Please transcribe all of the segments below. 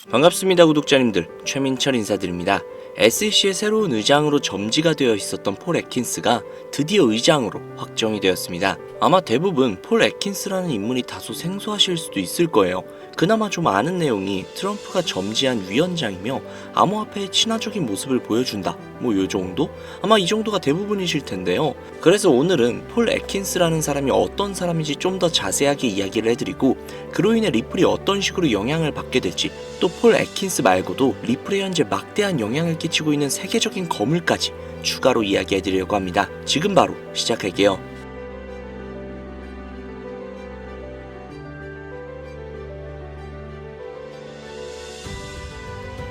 반갑습니다 구독자님들, 최민철 인사드립니다. SEC의 새로운 의장으로 점지가 되어 있었던 폴 애킨스가 드디어 의장으로 확정이 되었습니다. 아마 대부분 폴 애킨스라는 인물이 다소 생소하실 수도 있을 거예요. 그나마 좀 아는 내용이 트럼프가 점지한 위원장이며 암호화폐의 친화적인 모습을 보여준다, 뭐 요정도? 아마 이 정도가 대부분이실 텐데요. 그래서 오늘은 폴 애킨스라는 사람이 어떤 사람인지 좀 더 자세하게 이야기를 해드리고, 그로 인해 리플이 어떤 식으로 영향을 받게 될지, 또 폴 애킨스 말고도 리플에 현재 막대한 영향을 끼치고 있는 세계적인 거물까지 추가로 이야기해드리려고 합니다. 지금 바로 시작할게요.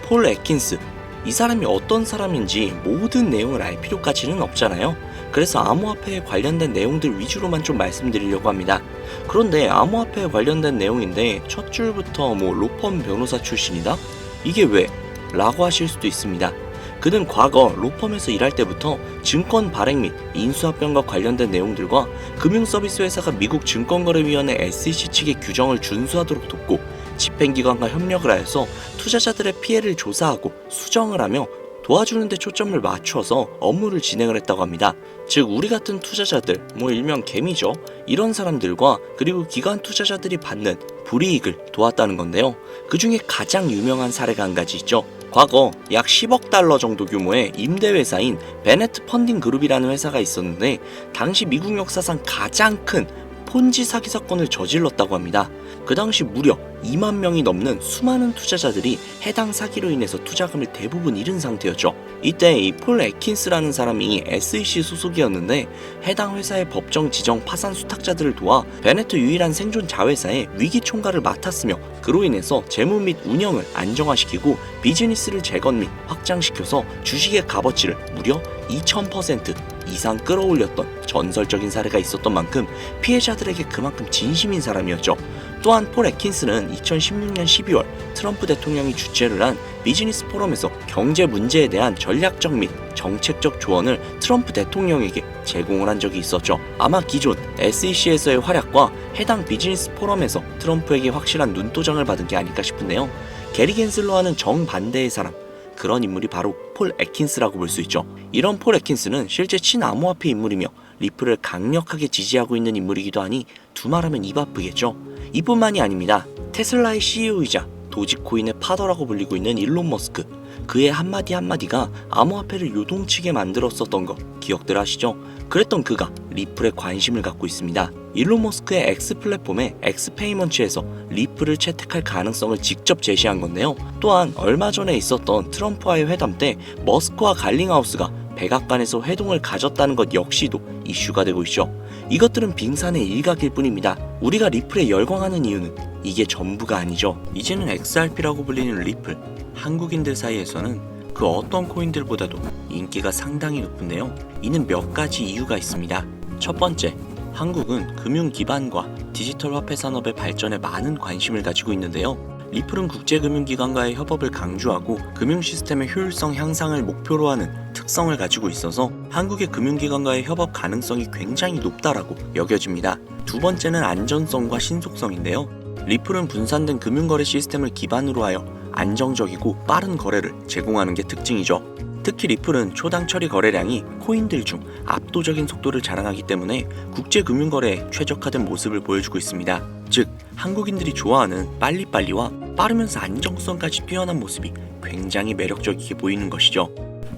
폴 애킨스, 이 사람이 어떤 사람인지 모든 내용을 알 필요까지는 없잖아요. 그래서 암호화폐에 관련된 내용들 위주로만 좀 말씀드리려고 합니다. 그런데 암호화폐에 관련된 내용인데 첫 줄부터 로펌 변호사 출신이다? 이게 왜? 라고 하실 수도 있습니다. 그는 과거 로펌에서 일할 때부터 증권 발행 및 인수합병과 관련된 내용들과 금융서비스 회사가 미국 증권거래위원회 SEC 측의 규정을 준수하도록 돕고, 집행기관과 협력을 하여서 투자자들의 피해를 조사하고 수정을 하며 도와주는 데 초점을 맞춰서 업무를 진행을 했다고 합니다. 즉 우리 같은 투자자들, 일명 개미죠, 이런 사람들과 그리고 기관 투자자들이 받는 불이익을 도왔다는 건데요. 그 중에 가장 유명한 사례가 한 가지 있죠. 과거 약 10억 달러 정도 규모의 임대회사인 베네트 펀딩 그룹이라는 회사가 있었는데, 당시 미국 역사상 가장 큰 폰지 사기 사건을 저질렀다고 합니다. 그 당시 무려 2만 명이 넘는 수많은 투자자들이 해당 사기로 인해서 투자금을 대부분 잃은 상태였죠. 이때 이 폴 애킨스라는 사람이 SEC 소속이었는데, 해당 회사의 법정 지정 파산 수탁자들을 도와 베네트 유일한 생존 자회사의 위기 총괄을 맡았으며, 그로 인해서 재무 및 운영을 안정화시키고 비즈니스를 재건 및 확장시켜서 주식의 값어치를 무려 2000% 이상 끌어올렸던 전설적인 사례가 있었던 만큼 피해자들에게 그만큼 진심인 사람이었죠. 또한 폴 애킨스는 2016년 12월 트럼프 대통령이 주최를 한 비즈니스 포럼에서 경제 문제에 대한 전략적 및 정책적 조언을 트럼프 대통령에게 제공을 한 적이 있었죠. 아마 기존 SEC에서의 활약과 해당 비즈니스 포럼에서 트럼프에게 확실한 눈도장을 받은 게 아닐까 싶은데요. 게리 겐슬러와는 정반대의 사람, 그런 인물이 바로 폴 애킨스라고 볼 수 있죠. 이런 폴 애킨스는 실제 친암호화폐 인물이며 리플을 강력하게 지지하고 있는 인물이기도 하니 두말하면 입 아프겠죠. 이뿐만이 아닙니다. 테슬라의 CEO이자 도지코인의 파더라고 불리고 있는 일론 머스크, 그의 한마디 한마디가 암호화폐를 요동치게 만들었었던 거 기억들 하시죠? 그랬던 그가 리플에 관심을 갖고 있습니다. 일론 머스크의 X 플랫폼의 X페이먼츠에서 리플을 채택할 가능성을 직접 제시한 건데요. 또한 얼마 전에 있었던 트럼프와의 회담 때 머스크와 갈링하우스가 백악관에서 회동을 가졌다는 것 역시도 이슈가 되고 있죠. 이것들은 빙산의 일각일 뿐입니다. 우리가 리플에 열광하는 이유는 이게 전부가 아니죠. 이제는 XRP라고 불리는 리플, 한국인들 사이에서는 그 어떤 코인들보다도 인기가 상당히 높은데요. 이는 몇 가지 이유가 있습니다. 첫 번째, 한국은 금융 기반과 디지털 화폐 산업의 발전에 많은 관심을 가지고 있는데요. 리플은 국제금융기관과의 협업을 강조하고 금융 시스템의 효율성 향상을 목표로 하는 특성을 가지고 있어서 한국의 금융기관과의 협업 가능성이 굉장히 높다라고 여겨집니다. 두 번째는 안전성과 신속성인데요. 리플은 분산된 금융거래 시스템을 기반으로 하여 안정적이고 빠른 거래를 제공하는 게 특징이죠. 특히 리플은 초당 처리 거래량이 코인들 중 압도적인 속도를 자랑하기 때문에 국제금융거래에 최적화된 모습을 보여주고 있습니다. 즉, 한국인들이 좋아하는 빨리빨리와 빠르면서 안정성까지 뛰어난 모습이 굉장히 매력적이게 보이는 것이죠.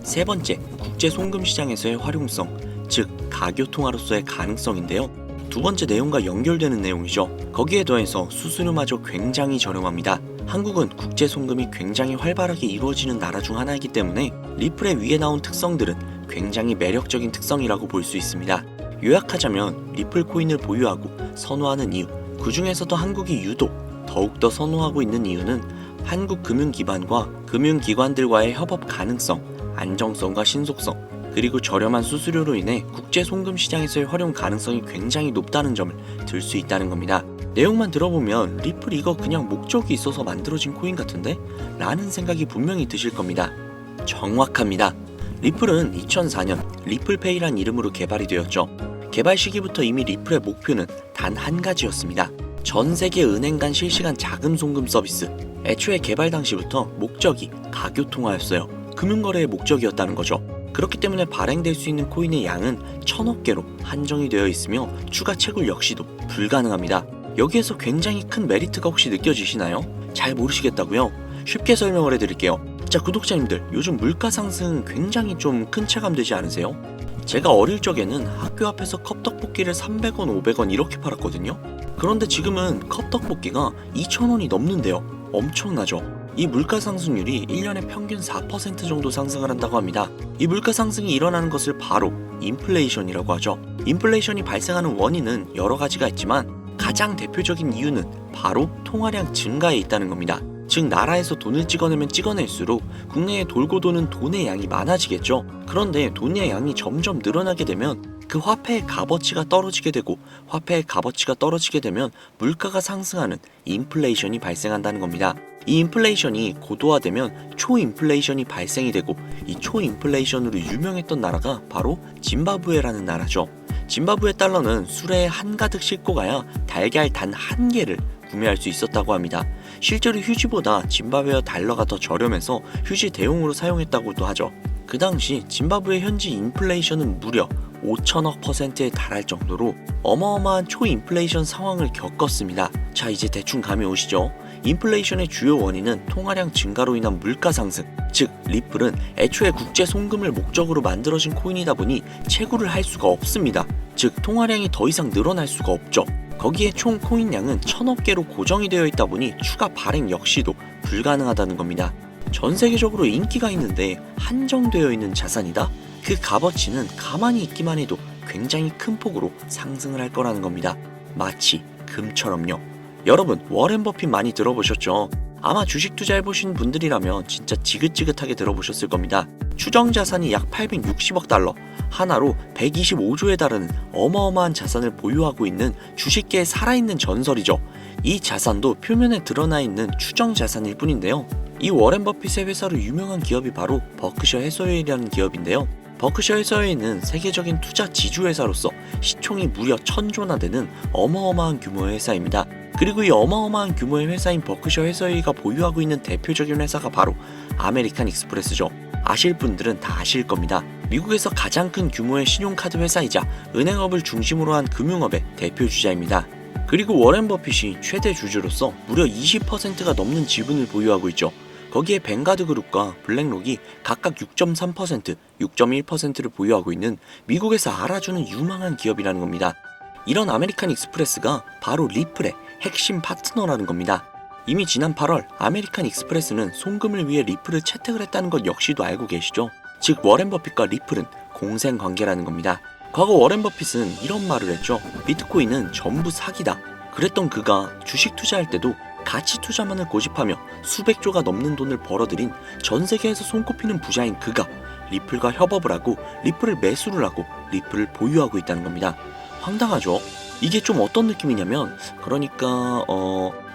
세 번째, 국제 송금 시장에서의 활용성, 즉 가교통화로서의 가능성인데요. 두 번째 내용과 연결되는 내용이죠. 거기에 더해서 수수료마저 굉장히 저렴합니다. 한국은 국제 송금이 굉장히 활발하게 이루어지는 나라 중 하나이기 때문에 리플의 위에 나온 특성들은 굉장히 매력적인 특성이라고 볼 수 있습니다. 요약하자면 리플 코인을 보유하고 선호하는 이유, 그 중에서도 한국이 유독 더욱더 선호하고 있는 이유는 한국 금융기관과 금융기관들과의 협업 가능성, 안정성과 신속성, 그리고 저렴한 수수료로 인해 국제 송금 시장에서의 활용 가능성이 굉장히 높다는 점을 들 수 있다는 겁니다. 내용만 들어보면 리플 이거 그냥 목적이 있어서 만들어진 코인 같은데? 라는 생각이 분명히 드실 겁니다. 정확합니다. 리플은 2004년 리플페이란 이름으로 개발이 되었죠. 개발 시기부터 이미 리플의 목표는 단 한 가지였습니다. 전 세계 은행 간 실시간 자금 송금 서비스. 애초에 개발 당시부터 목적이 가교 통화였어요. 금융거래의 목적이었다는 거죠. 그렇기 때문에 발행될 수 있는 코인의 양은 1000억 개로 한정이 되어 있으며 추가 채굴 역시도 불가능합니다. 여기에서 굉장히 큰 메리트가 혹시 느껴지시나요? 잘 모르시겠다고요? 쉽게 설명을 해드릴게요. 자, 구독자님들, 요즘 물가 상승 굉장히 좀 큰 체감되지 않으세요? 제가 어릴 적에는 학교 앞에서 컵떡볶이를 300원, 500원 이렇게 팔았거든요. 그런데 지금은 컵떡볶이가 2,000원이 넘는데요. 엄청나죠? 이 물가 상승률이 1년에 평균 4% 정도 상승을 한다고 합니다. 이 물가 상승이 일어나는 것을 바로 인플레이션이라고 하죠. 인플레이션이 발생하는 원인은 여러 가지가 있지만 가장 대표적인 이유는 바로 통화량 증가에 있다는 겁니다. 즉 나라에서 돈을 찍어내면 찍어낼수록 국내에 돌고 도는 돈의 양이 많아지겠죠. 그런데 돈의 양이 점점 늘어나게 되면 그 화폐의 값어치가 떨어지게 되고 화폐의 값어치가 떨어지게 되면 물가가 상승하는 인플레이션이 발생한다는 겁니다. 이 인플레이션이 고도화되면 초인플레이션이 발생이 되고 이 초인플레이션으로 유명했던 나라가 바로 짐바브웨라는 나라죠. 짐바브웨 달러는 수레에 한가득 싣고 가야 달걀 단 한 개를 구매할 수 있었다고 합니다. 실제로 휴지보다 짐바브웨어 달러가 더 저렴해서 휴지 대용으로 사용했다고도 하죠. 그 당시 짐바브웨 현지 인플레이션은 무려 5천억 %에 달할 정도로 어마어마한 초인플레이션 상황을 겪었습니다. 자, 이제 대충 감이 오시죠? 인플레이션의 주요 원인은 통화량 증가로 인한 물가 상승, 즉 리플은 애초에 국제 송금을 목적으로 만들어진 코인이다 보니 채굴을 할 수가 없습니다. 즉 통화량이 더 이상 늘어날 수가 없죠. 거기에 총 코인량은 1000억 개로 고정이 되어 있다 보니 추가 발행 역시도 불가능하다는 겁니다. 전 세계적으로 인기가 있는데 한정되어 있는 자산이다? 그 값어치는 가만히 있기만 해도 굉장히 큰 폭으로 상승을 할 거라는 겁니다. 마치 금처럼요. 여러분, 워렌 버핏 많이 들어보셨죠? 아마 주식 투자해보신 분들이라면 진짜 지긋지긋하게 들어보셨을 겁니다. 추정 자산이 약 860억 달러, 하나로 125조에 달하는 어마어마한 자산을 보유하고 있는 주식계의 살아있는 전설이죠. 이 자산도 표면에 드러나 있는 추정 자산일 뿐인데요. 이 워렌 버핏의 회사로 유명한 기업이 바로 버크셔 해서웨이라는 기업인데요. 버크셔 해서웨이는 세계적인 투자 지주회사로서 시총이 무려 1000조나 되는 어마어마한 규모의 회사입니다. 그리고 이 어마어마한 규모의 회사인 버크셔 해서웨이가 보유하고 있는 대표적인 회사가 바로 아메리칸 익스프레스죠. 아실 분들은 다 아실 겁니다. 미국에서 가장 큰 규모의 신용카드 회사이자 은행업을 중심으로 한 금융업의 대표 주자입니다. 그리고 워렌 버핏이 최대 주주로서 무려 20%가 넘는 지분을 보유하고 있죠. 거기에 뱅가드 그룹과 블랙록이 각각 6.3%, 6.1%를 보유하고 있는 미국에서 알아주는 유망한 기업이라는 겁니다. 이런 아메리칸 익스프레스가 바로 리플의 핵심 파트너라는 겁니다. 이미 지난 8월 아메리칸 익스프레스는 송금을 위해 리플을 채택을 했다는 것 역시도 알고 계시죠? 즉 워렌 버핏과 리플은 공생 관계라는 겁니다. 과거 워렌 버핏은 이런 말을 했죠. 비트코인은 전부 사기다. 그랬던 그가 주식 투자할 때도 가치 투자만을 고집하며 수백조가 넘는 돈을 벌어들인 전 세계에서 손꼽히는 부자인 그가 리플과 협업을 하고 리플을 매수를 하고 리플을 보유하고 있다는 겁니다. 황당하죠? 이게 좀 어떤 느낌이냐면 그러니까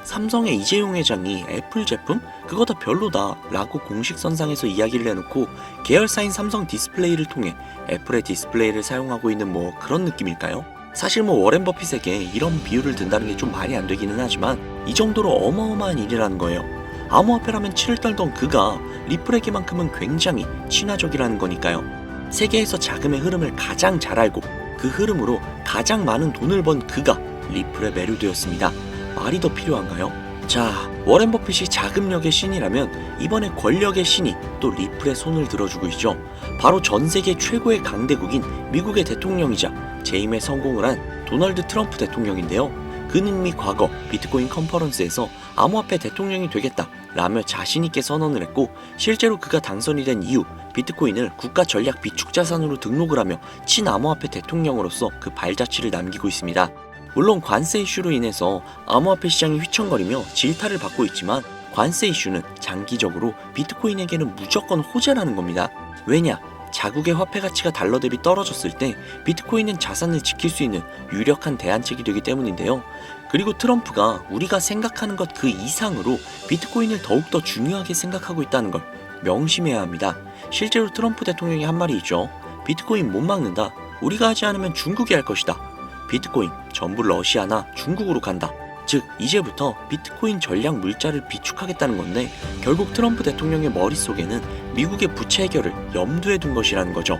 삼성의 이재용 회장이 애플 제품? 그거 다 별로다 라고 공식선상에서 이야기를 해놓고 계열사인 삼성 디스플레이를 통해 애플의 디스플레이를 사용하고 있는 뭐 그런 느낌일까요? 사실 뭐 워렌 버핏에게 이런 비유를 든다는 게 좀 말이 안 되기는 하지만 이 정도로 어마어마한 일이라는 거예요. 암호화폐라면 치를 떨던 그가 리플에게만큼은 굉장히 친화적이라는 거니까요. 세계에서 자금의 흐름을 가장 잘 알고 그 흐름으로 가장 많은 돈을 번 그가 리플에 매료되었습니다. 말이 더 필요한가요? 자, 워렌 버핏이 자금력의 신이라면 이번에 권력의 신이 또 리플의 손을 들어주고 있죠. 바로 전 세계 최고의 강대국인 미국의 대통령이자 재임에 성공을 한 도널드 트럼프 대통령인데요. 그는 이미 과거 비트코인 컨퍼런스에서 암호화폐 대통령이 되겠다 라며 자신있게 선언을 했고 실제로 그가 당선이 된 이후 비트코인을 국가 전략 비축 자산으로 등록을 하며 친암호화폐 대통령으로서 그 발자취를 남기고 있습니다. 물론 관세 이슈로 인해서 암호화폐 시장이 휘청거리며 질타를 받고 있지만 관세 이슈는 장기적으로 비트코인에게는 무조건 호재라는 겁니다. 왜냐? 자국의 화폐 가치가 달러 대비 떨어졌을 때 비트코인은 자산을 지킬 수 있는 유력한 대안책이 되기 때문인데요. 그리고 트럼프가 우리가 생각하는 것 그 이상으로 비트코인을 더욱더 중요하게 생각하고 있다는 걸 명심해야 합니다. 실제로 트럼프 대통령이 한 말이 있죠. 비트코인 못 막는다. 우리가 하지 않으면 중국이 할 것이다. 비트코인 전부 러시아나 중국으로 간다. 즉 이제부터 비트코인 전략 물자를 비축하겠다는 건데 결국 트럼프 대통령의 머릿속에는 미국의 부채 해결을 염두에 둔 것이라는 거죠.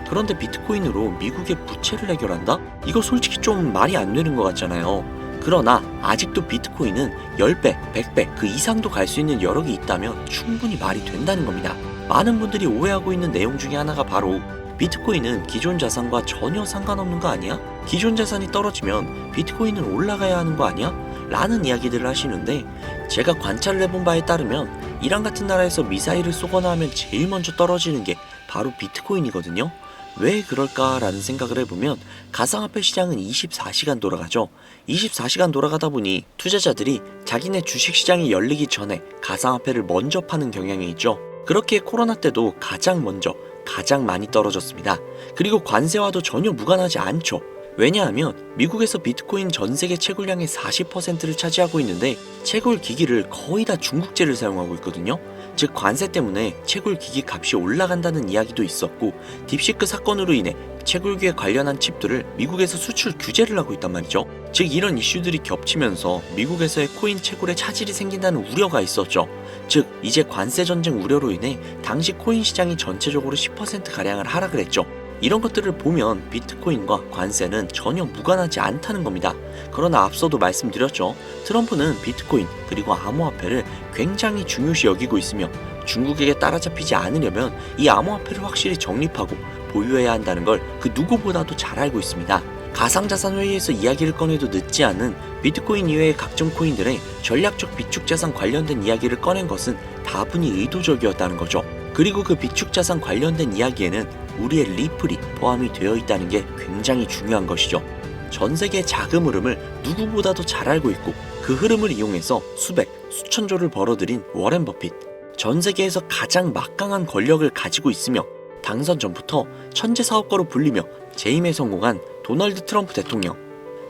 그런데 비트코인으로 미국의 부채를 해결한다? 이거 솔직히 좀 말이 안 되는 것 같잖아요. 그러나 아직도 비트코인은 10배, 100배 그 이상도 갈 수 있는 여력이 있다면 충분히 말이 된다는 겁니다. 많은 분들이 오해하고 있는 내용 중에 하나가 바로 비트코인은 기존 자산과 전혀 상관없는 거 아니야? 기존 자산이 떨어지면 비트코인은 올라가야 하는 거 아니야? 라는 이야기들을 하시는데 제가 관찰을 해본 바에 따르면 이란 같은 나라에서 미사일을 쏘거나 하면 제일 먼저 떨어지는 게 바로 비트코인이거든요. 왜 그럴까라는 생각을 해보면 가상화폐 시장은 24시간 돌아가죠. 24시간 돌아가다 보니 투자자들이 자기네 주식시장이 열리기 전에 가상화폐를 먼저 파는 경향이 있죠. 그렇게 코로나 때도 가장 먼저 가장 많이 떨어졌습니다. 그리고 관세와도 전혀 무관하지 않죠. 왜냐하면 미국에서 비트코인 전 세계 채굴량의 40%를 차지하고 있는데 채굴 기기를 거의 다 중국제를 사용하고 있거든요. 즉 관세 때문에 채굴 기기 값이 올라간다는 이야기도 있었고 딥시크 사건으로 인해 채굴기에 관련한 칩들을 미국에서 수출 규제를 하고 있단 말이죠. 즉 이런 이슈들이 겹치면서 미국에서의 코인 채굴에 차질이 생긴다는 우려가 있었죠. 즉 이제 관세 전쟁 우려로 인해 당시 코인 시장이 전체적으로 10%가량을 하락을 했죠. 이런 것들을 보면 비트코인과 관세는 전혀 무관하지 않다는 겁니다. 그러나 앞서도 말씀드렸죠. 트럼프는 비트코인 그리고 암호화폐를 굉장히 중요시 여기고 있으며 중국에게 따라잡히지 않으려면 이 암호화폐를 확실히 정립하고 보유해야 한다는 걸 그 누구보다도 잘 알고 있습니다. 가상자산 회의에서 이야기를 꺼내도 늦지 않은 비트코인 이외의 각종 코인들의 전략적 비축자산 관련된 이야기를 꺼낸 것은 다분히 의도적이었다는 거죠. 그리고 그 비축자산 관련된 이야기에는 우리의 리플이 포함이 되어 있다는 게 굉장히 중요한 것이죠. 전 세계의 자금 흐름을 누구보다도 잘 알고 있고 그 흐름을 이용해서 수백, 수천조를 벌어들인 워렌 버핏. 전 세계에서 가장 막강한 권력을 가지고 있으며 당선 전부터 천재 사업가로 불리며 재임에 성공한 도널드 트럼프 대통령.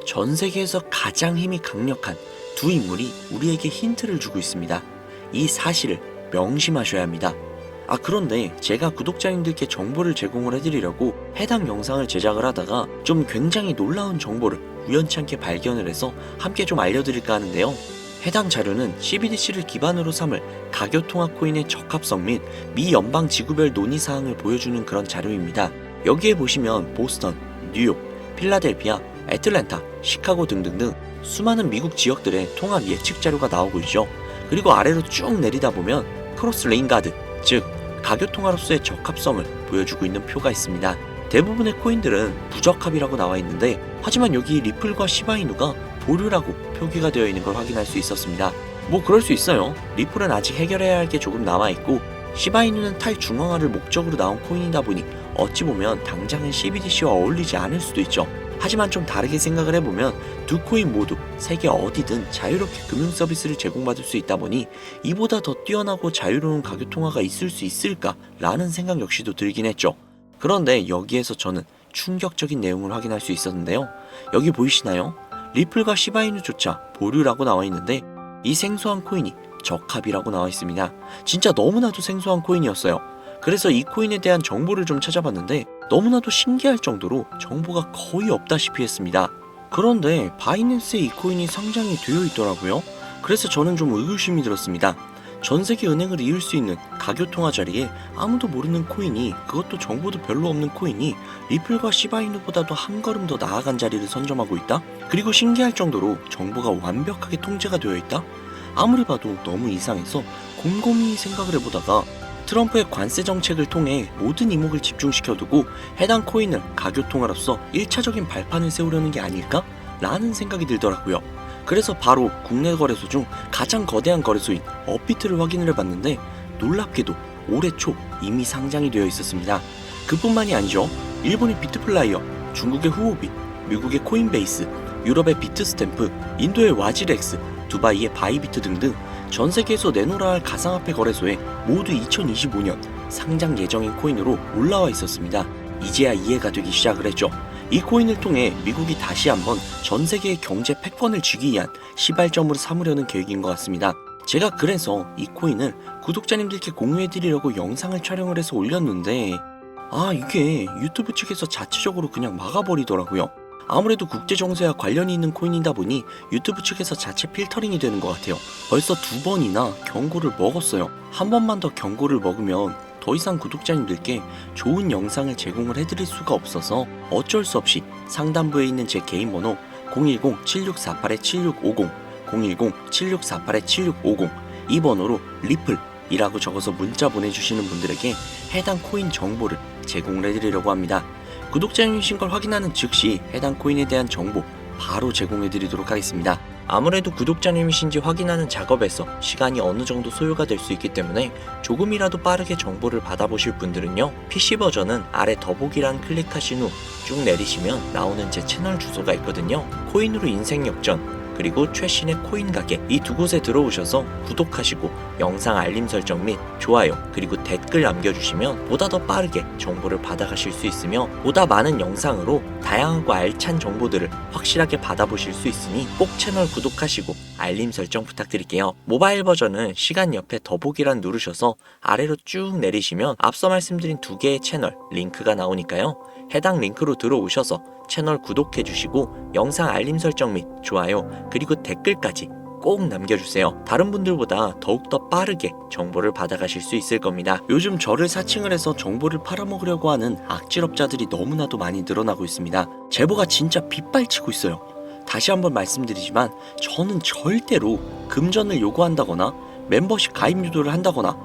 전 세계에서 가장 힘이 강력한 두 인물이 우리에게 힌트를 주고 있습니다. 이 사실을 명심하셔야 합니다. 그런데 제가 구독자님들께 정보를 제공을 해드리려고 해당 영상을 제작을 하다가 좀 굉장히 놀라운 정보를 우연찮게 발견을 해서 함께 좀 알려드릴까 하는데요. 해당 자료는 CBDC를 기반으로 삼을 가교통화 코인의 적합성 및 미 연방 지구별 논의사항을 보여주는 그런 자료입니다. 여기에 보시면 보스턴, 뉴욕, 필라델피아, 애틀랜타, 시카고 등등등 수많은 미국 지역들의 통합 예측 자료가 나오고 있죠. 그리고 아래로 쭉 내리다 보면 크로스 레인가드, 즉 가교통화로서의 적합성을 보여주고 있는 표가 있습니다. 대부분의 코인들은 부적합이라고 나와 있는데 하지만 여기 리플과 시바이누가 보류라고 표기가 되어 있는 걸 확인할 수 있었습니다. 뭐 그럴 수 있어요. 리플은 아직 해결해야 할 게 조금 남아있고 시바이누는 탈중앙화를 목적으로 나온 코인이다 보니 어찌 보면 당장은 CBDC와 어울리지 않을 수도 있죠. 하지만 좀 다르게 생각을 해보면 두 코인 모두 세계 어디든 자유롭게 금융 서비스를 제공받을 수 있다 보니 이보다 더 뛰어나고 자유로운 가교통화가 있을 수 있을까 라는 생각 역시도 들긴 했죠. 그런데 여기에서 저는 충격적인 내용을 확인할 수 있었는데요. 여기 보이시나요? 리플과 시바이누조차 보류라고 나와 있는데 이 생소한 코인이 적합이라고 나와 있습니다. 진짜 너무나도 생소한 코인이었어요. 그래서 이 코인에 대한 정보를 좀 찾아봤는데 너무나도 신기할 정도로 정보가 거의 없다시피 했습니다. 그런데 바이낸스에 이 코인이 상장이 되어 있더라고요. 그래서 저는 좀 의구심이 들었습니다. 전 세계 은행을 이을 수 있는 가교통화 자리에 아무도 모르는 코인이, 그것도 정보도 별로 없는 코인이 리플과 시바이누보다도 한 걸음 더 나아간 자리를 선점하고 있다? 그리고 신기할 정도로 정보가 완벽하게 통제가 되어 있다? 아무리 봐도 너무 이상해서 곰곰이 생각을 해보다가 트럼프의 관세 정책을 통해 모든 이목을 집중시켜두고 해당 코인을 가교통화로서 1차적인 발판을 세우려는 게 아닐까? 라는 생각이 들더라고요. 그래서 바로 국내 거래소 중 가장 거대한 거래소인 업비트를 확인을 해봤는데 놀랍게도 올해 초 이미 상장이 되어 있었습니다. 그뿐만이 아니죠. 일본의 비트플라이어, 중국의 후오비, 미국의 코인베이스, 유럽의 비트스탬프, 인도의 와지렉스, 두바이의 바이비트 등등 전 세계에서 내놓으라 할 가상화폐 거래소에 모두 2025년 상장 예정인 코인으로 올라와 있었습니다. 이제야 이해가 되기 시작을 했죠. 이 코인을 통해 미국이 다시 한번 전 세계의 경제 패권을 쥐기 위한 시발점으로 삼으려는 계획인 것 같습니다. 제가 그래서 이 코인을 구독자님들께 공유해드리려고 영상을 촬영을 해서 올렸는데 이게 유튜브 측에서 자체적으로 그냥 막아버리더라고요. 아무래도 국제정세와 관련이 있는 코인이다 보니 유튜브 측에서 자체 필터링이 되는 것 같아요. 벌써 2번이나 경고를 먹었어요. 한 번만 더 경고를 먹으면 더 이상 구독자님들께 좋은 영상을 제공을 해드릴 수가 없어서 어쩔 수 없이 상단부에 있는 제 개인 번호 010-7648-7650 010-7648-7650 이 번호로 리플이라고 적어서 문자 보내주시는 분들에게 해당 코인 정보를 제공을 해드리려고 합니다. 구독자님이신 걸 확인하는 즉시 해당 코인에 대한 정보 바로 제공해드리도록 하겠습니다. 아무래도 구독자님이신지 확인하는 작업에서 시간이 어느 정도 소요가 될 수 있기 때문에 조금이라도 빠르게 정보를 받아보실 분들은요, PC 버전은 아래 더보기란 클릭하신 후 쭉 내리시면 나오는 제 채널 주소가 있거든요. 코인으로 인생 역전 그리고 최신의 코인 가게 이 두 곳에 들어오셔서 구독하시고 영상 알림 설정 및 좋아요 그리고 댓글 남겨주시면 보다 더 빠르게 정보를 받아가실 수 있으며 보다 많은 영상으로 다양하고 알찬 정보들을 확실하게 받아보실 수 있으니 꼭 채널 구독하시고 알림 설정 부탁드릴게요. 모바일 버전은 시간 옆에 더보기란 누르셔서 아래로 쭉 내리시면 앞서 말씀드린 두 개의 채널 링크가 나오니까요. 해당 링크로 들어오셔서 채널 구독해주시고 영상 알림 설정 및 좋아요 그리고 댓글까지 꼭 남겨주세요. 다른 분들보다 더욱더 빠르게 정보를 받아가실 수 있을 겁니다. 요즘 저를 사칭을 해서 정보를 팔아먹으려고 하는 악질업자들이 너무나도 많이 늘어나고 있습니다. 제보가 진짜 빗발치고 있어요. 다시 한번 말씀드리지만 저는 절대로 금전을 요구한다거나 멤버십 가입 유도를 한다거나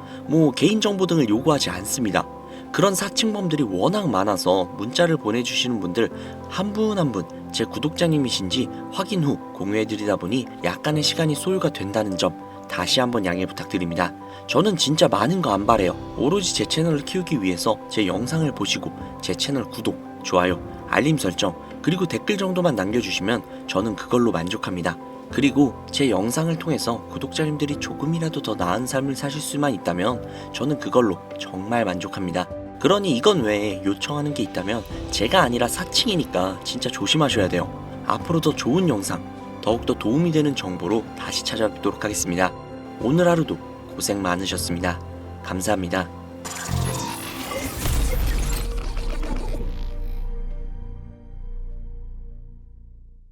개인정보 등을 요구하지 않습니다. 그런 사칭범들이 워낙 많아서 문자를 보내주시는 분들 한 분 한 분 제 구독자님이신지 확인 후 공유해드리다 보니 약간의 시간이 소요가 된다는 점 다시 한번 양해 부탁드립니다. 저는 진짜 많은 거 안 바래요. 오로지 제 채널을 키우기 위해서 제 영상을 보시고 제 채널 구독, 좋아요, 알림 설정 그리고 댓글 정도만 남겨주시면 저는 그걸로 만족합니다. 그리고 제 영상을 통해서 구독자님들이 조금이라도 더 나은 삶을 사실 수만 있다면 저는 그걸로 정말 만족합니다. 그러니 이건 외에 요청하는 게 있다면 제가 아니라 사칭이니까 진짜 조심하셔야 돼요. 앞으로 더 좋은 영상, 더욱더 도움이 되는 정보로 다시 찾아뵙도록 하겠습니다. 오늘 하루도 고생 많으셨습니다. 감사합니다.